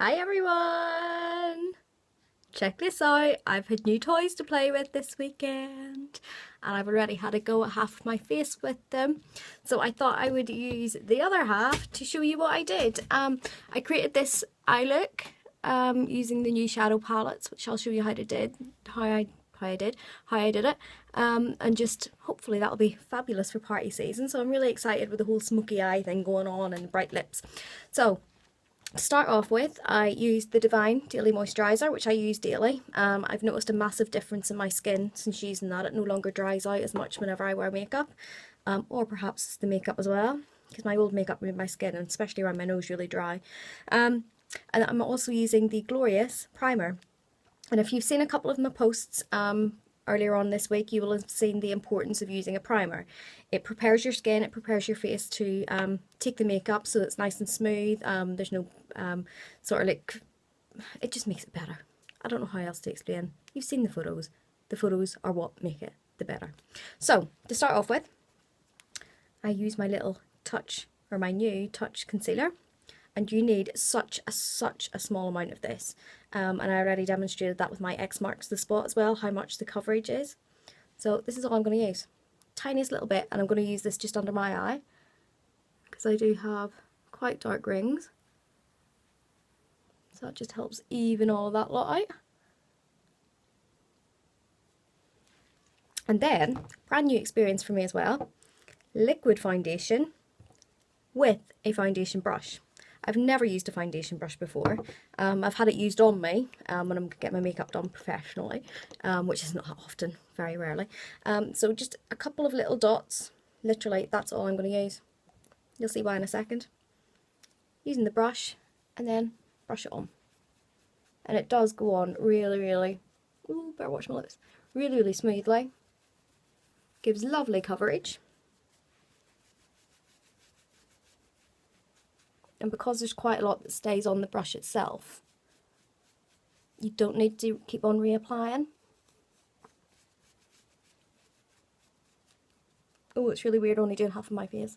Hi everyone! Check this out, I've had new toys to play with this weekend and I've already had a go at half of my face with them. So I thought I would use the other half to show you what I did. I created this eye look using the new shadow palettes, which I'll show you how I did it, and just hopefully that'll be fabulous for party season. So I'm really excited with the whole smoky eye thing going on and bright lips. So to start off with, I used the Divine Daily Moisturiser, which I use daily. I've noticed a massive difference in my skin since using that. It no longer dries out as much whenever I wear makeup, or perhaps it's the makeup as well, because my old makeup made my skin, and especially around my nose, really dry. And I'm also using the Glorious Primer. And if you've seen a couple of my posts earlier on this week, you will have seen the importance of using a primer. It prepares your skin, it prepares your face to take the makeup so it's nice and smooth. There's no sort of like, it just makes it better. I don't know how else to explain. You've seen the photos. The photos are what make it the better. So to start off with, I use my little Touch, or my new Touch concealer. And you need such a small amount of this, and I already demonstrated that with my X marks the spot as well, how much the coverage is. So this is all I'm going to use, tiniest little bit, and I'm going to use this just under my eye because I do have quite dark rings, so that just helps even all of that lot out. And then, brand new experience for me as well, liquid foundation with a foundation brush. I've never used a foundation brush before. I've had it used on me when I'm getting my makeup done professionally, which is not often, very rarely. So just a couple of little dots, literally that's all I'm going to use. You'll see why in a second. Using the brush and then brush it on. And it does go on really, ooh, better watch my lips, really smoothly. Gives lovely coverage. And because there's quite a lot that stays on the brush itself, you don't need to keep on reapplying. Oh, it's really weird only doing half of my face,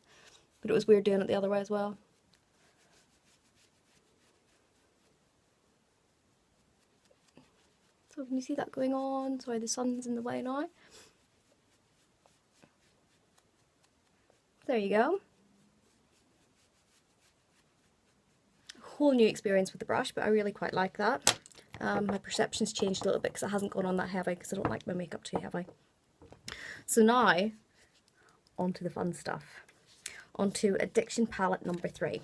but it was weird doing it the other way as well. So can you see that going on? Sorry, the sun's in the way now. There you go. Whole new experience with the brush, but I really quite like that. My perception's changed a little bit because it hasn't gone on that heavy because I don't like my makeup too heavy. So now, on to the fun stuff. On to Addiction Palette number 3.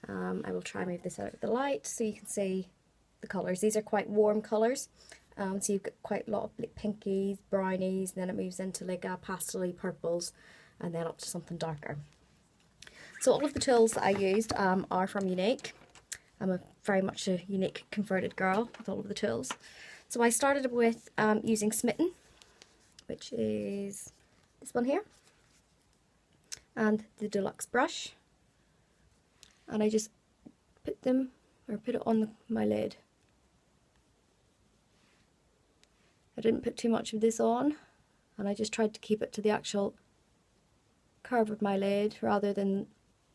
I will try and move this out of the light so you can see the colours. These are quite warm colours. So you've got quite a lot of like pinkies, brownies, and then it moves into like pastel-y purples, and then up to something darker. So all of the tools that I used are from Younique. I'm very much a Younique converted girl with all of the tools. So I started with using Smitten, which is this one here, and the deluxe brush. And I just put it on my lid. I didn't put too much of this on, and I just tried to keep it to the actual curve of my lid rather than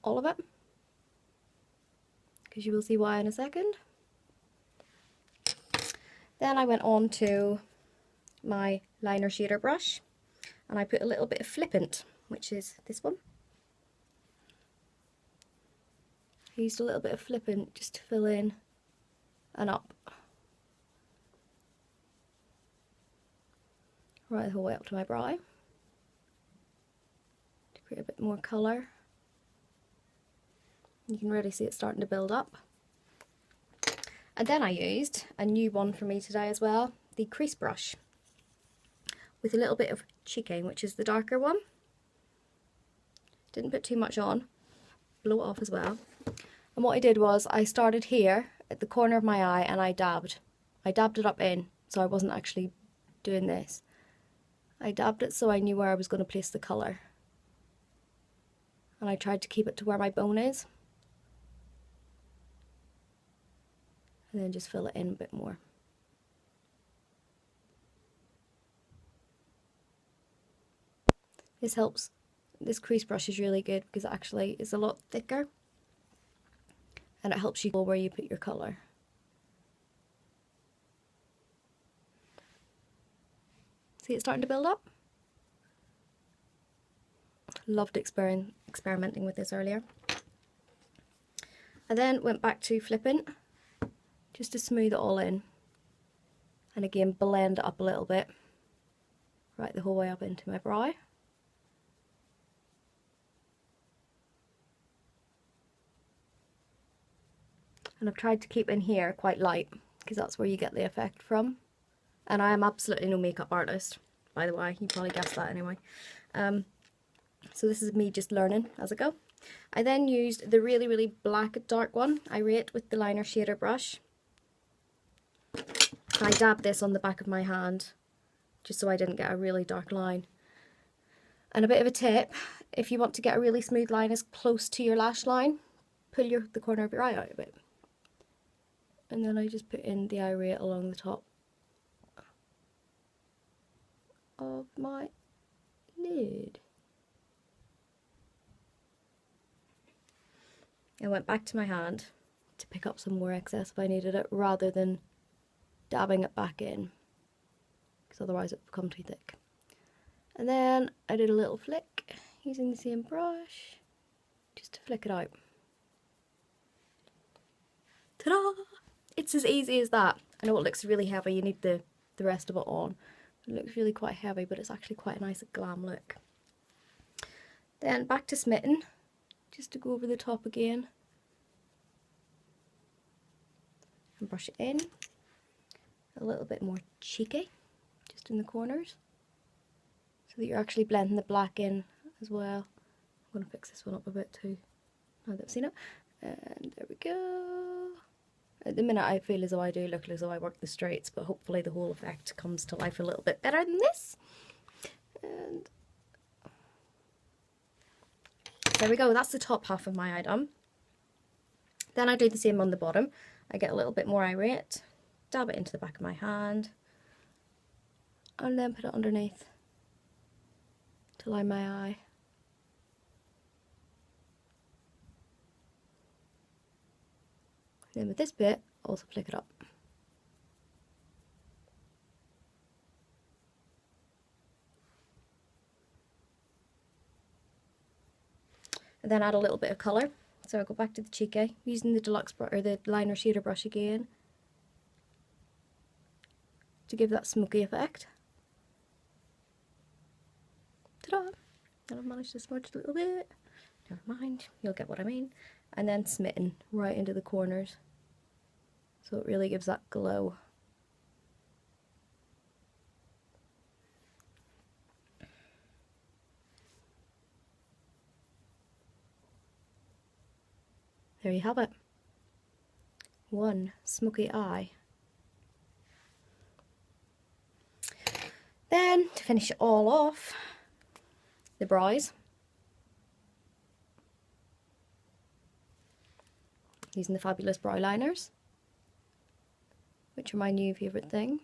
all of it, because you will see why in a second. Then I went on to my liner shader brush and I put a little bit of Flippant, which is this one. I used a little bit of Flippant just to fill in and up, right the whole way up to my brow, to create a bit more colour. You can really see it starting to build up. And then I used a new one for me today as well, the crease brush, with a little bit of Cheeking, which is the darker one. Didn't put too much on, blow it off as well. And what I did was I started here at the corner of my eye and I dabbed it up in, so I wasn't actually doing this. I dabbed it so I knew where I was going to place the colour. And I tried to keep it to where my bone is. And then just fill it in a bit more. This helps. This crease brush is really good because it actually is a lot thicker and it helps you know where you put your colour. See it starting to build up? Loved experimenting with this earlier. I then went back to flipping just to smooth it all in, and again blend it up a little bit right the whole way up into my brow. And I've tried to keep in here quite light because that's where you get the effect from. And I am absolutely no makeup artist, by the way. You probably guessed that anyway. So this is me just learning as I go. I then used the really, really black dark one, Irate, with the liner shader brush. I dabbed this on the back of my hand just so I didn't get a really dark line. And a bit of a tip, if you want to get a really smooth line as close to your lash line, pull the corner of your eye out a bit. And then I just put in the Irate along the top of my lid. I went back to my hand to pick up some more excess if I needed it, rather than dabbing it back in, because otherwise it would become too thick. And then I did a little flick using the same brush just to flick it out. Ta-da! It's as easy as that. I know it looks really heavy, you need the rest of it on. It looks really quite heavy, but it's actually quite a nice glam look. Then back to smitten, just to go over the top again. And brush it in. A little bit more cheeky, just in the corners, so that you're actually blending the black in as well. I'm going to fix this one up a bit too, now that I've seen it. And there we go. At the minute I feel as though I do look as though I work the straights, but hopefully the whole effect comes to life a little bit better than this. And there we go, that's the top half of my eye done. Then I do the same on the bottom. I get a little bit more Irate, dab it into the back of my hand, and then put it underneath to line my eye. And then with this bit, also flick it up. And then add a little bit of colour. So I'll go back to the cheeky, using the deluxe brush, or the liner shader brush again, to give that smoky effect. Ta-da! And I've managed to smudge a little bit. Never mind, you'll get what I mean. And then smitten right into the corners, so it really gives that glow. There you have it. One smoky eye. Then, to finish it all off, the brows. Using the fabulous brow liners, which are my new favourite thing.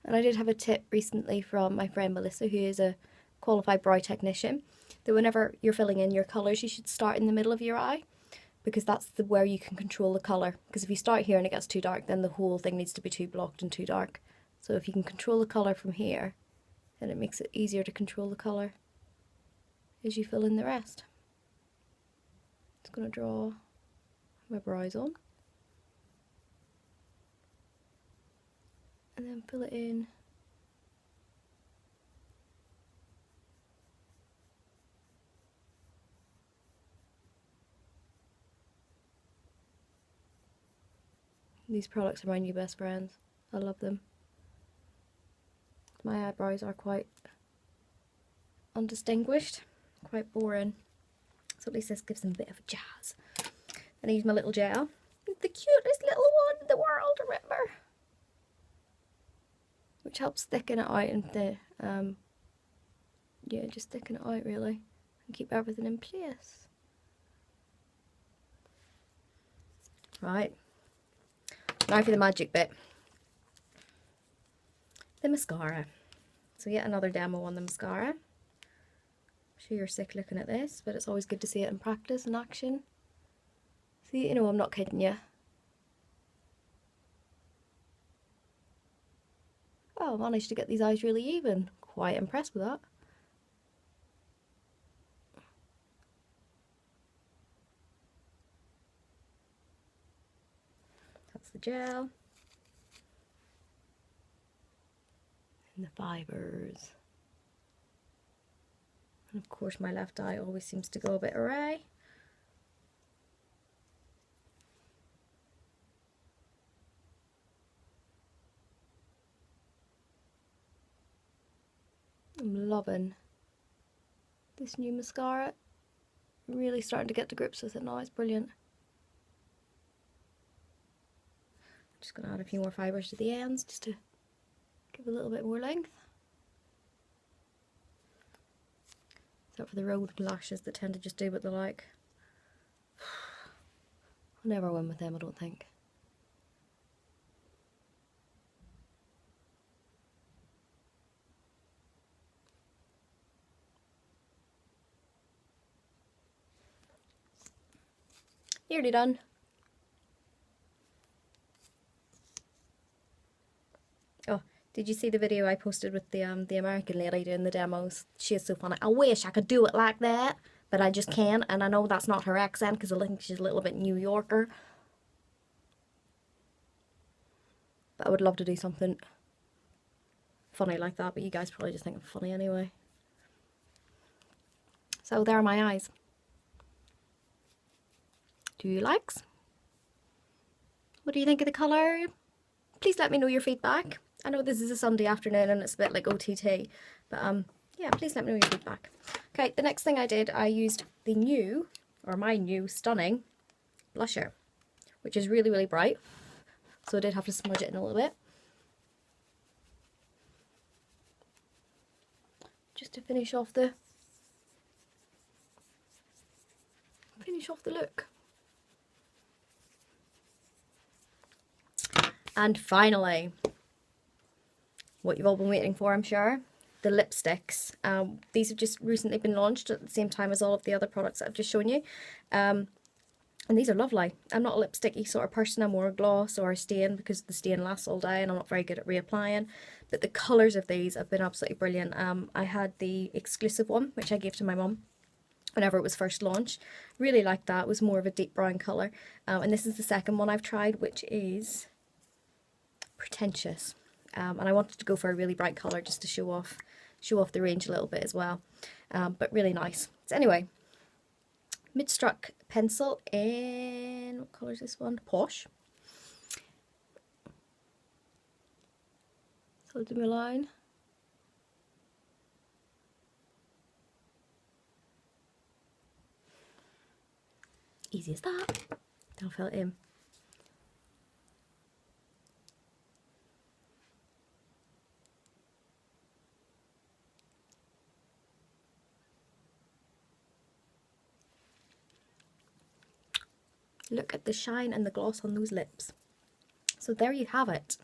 And I did have a tip recently from my friend Melissa, who is a qualified brow technician, that whenever you're filling in your colours, you should start in the middle of your eye, because that's where you can control the colour. Because if you start here and it gets too dark, then the whole thing needs to be too blocked and too dark. So if you can control the colour from here, then it makes it easier to control the colour as you fill in the rest. Just going to draw my brows on, and then fill it in. These products are my new best friends. I love them. My eyebrows are quite undistinguished, quite boring, so at least this gives them a bit of a jazz. And I use my little gel, the cutest little one in the world, remember, which helps thicken it out, and yeah, just thicken it out really, and keep everything in place. Right, now for the magic bit, the mascara. So yet another demo on the mascara. I'm sure you're sick looking at this, but it's always good to see it in practice, in action. So you know I'm not kidding you. Oh, I managed to get these eyes really even. Quite impressed with that. That's the gel. And the fibres. And of course my left eye always seems to go a bit awry. I'm loving this new mascara. Really starting to get to grips with it now, it's brilliant. Just going to add a few more fibres to the ends just to give a little bit more length. Except for the road lashes that tend to just do what they like. I'll never win with them, I don't think. Nearly done. Oh, did you see the video I posted with the American lady doing the demos? She is so funny. I wish I could do it like that, but I just can't. And I know that's not her accent because I think she's a little bit New Yorker. But I would love to do something funny like that, but you guys probably just think I'm funny anyway. So there are my eyes. Do you likes? What do you think of the colour? Please let me know your feedback. I know this is a Sunday afternoon and it's a bit like OTT, but yeah, please let me know your feedback. Okay, the next thing I did, I used the new, or my new stunning blusher, which is really, really bright. So I did have to smudge it in a little bit. Just to finish off the look. And finally, what you've all been waiting for, I'm sure, the lipsticks. These have just recently been launched at the same time as all of the other products that I've just shown you. And these are lovely. I'm not a lipsticky sort of person. I'm more a gloss or a stain because the stain lasts all day and I'm not very good at reapplying. But the colours of these have been absolutely brilliant. I had the exclusive one, which I gave to my mum whenever it was first launched. Really liked that. It was more of a deep brown colour. And this is the second one I've tried, which is Pretentious. And I wanted to go for a really bright colour just to show off the range a little bit as well. But really nice. So anyway, Mid-Struck pencil in, what colour is this one? Posh. So I'll do my line. Easy as that. Then I'll fill it in. Look at the shine and the gloss on those lips. So there you have it.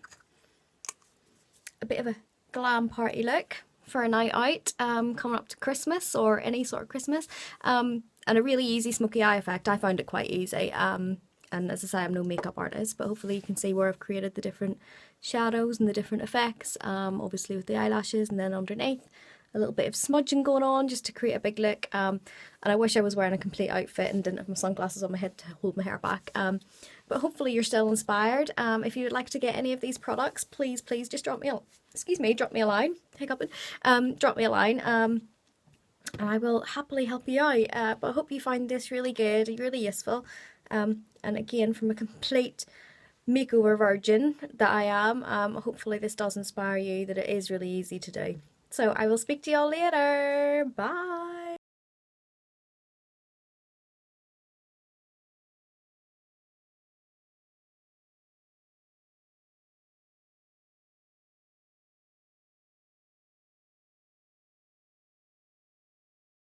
A bit of a glam party look for a night out, coming up to Christmas or any sort of Christmas. And a really easy smoky eye effect. I found it quite easy. And as I say, I'm no makeup artist, but hopefully you can see where I've created the different shadows and the different effects. Obviously with the eyelashes, and then underneath a little bit of smudging going on just to create a big look. And I wish I was wearing a complete outfit and didn't have my sunglasses on my head to hold my hair back. But hopefully you're still inspired. If you would like to get any of these products, please just drop me a line. Hiccuping. Drop me a line. And I will happily help you out. But I hope you find this really good, really useful. And again, from a complete makeover virgin that I am, hopefully this does inspire you that it is really easy to do. So I will speak to you all later. Bye.